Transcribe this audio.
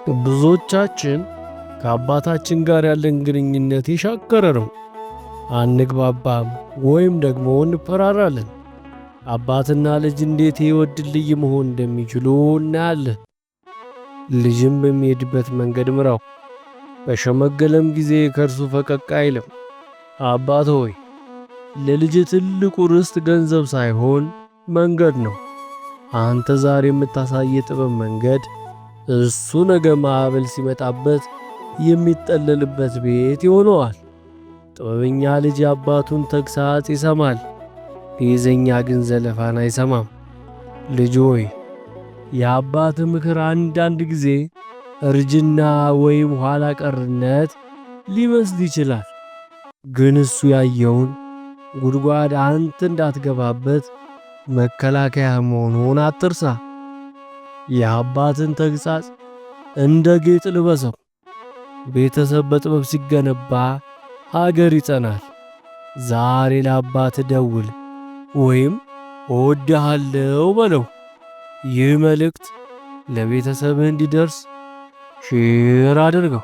ብዙዎቻችን ከአባታችን ጋር ያለን ግንኙነት የሻከረ ነው። አንግባባም ወይም ደግሞ እንፈራራለን። አባትና ልጅ እንዴት የሕይወት ድልድይ መሆን እንደሚችሉ እናያለን። ልጅም በሚሄድበት መንገድ ምራው፣ በሸመገለም ጊዜ ከእርሱ ፈቀቅ አይልም። አባት ሆይ፣ ለልጅ ትልቁ ርስት ገንዘብ ሳይሆን መንገድ ነው። አንተ ዛሬ የምታሳየ ጥበብ መንገድ እሱ ነገ ማዕበል ሲመጣበት የሚጠለልበት ቤት ይሆነዋል። ጥበበኛ ልጅ አባቱን ተግሣጽ ይሰማል፣ ፌዘኛ ግን ዘለፋን አይሰማም። ልጅ ሆይ፣ የአባት ምክር አንዳንድ ጊዜ እርጅና ወይም ኋላ ቀርነት ሊመስል ይችላል። ግን እሱ ያየውን ጉድጓድ አንተ እንዳትገባበት መከላከያ መሆኑን አትርሳ። የአባትን ተግሣጽ እንደ ጌጥ ልበሰው። ቤተሰብ በጥበብ ሲገነባ ሀገር ይጸናል። ዛሬ ለአባት ደውል ወይም እወድሃለሁ በለው። ይህ መልእክት ለቤተሰብህ እንዲደርስ ሼር አድርገው።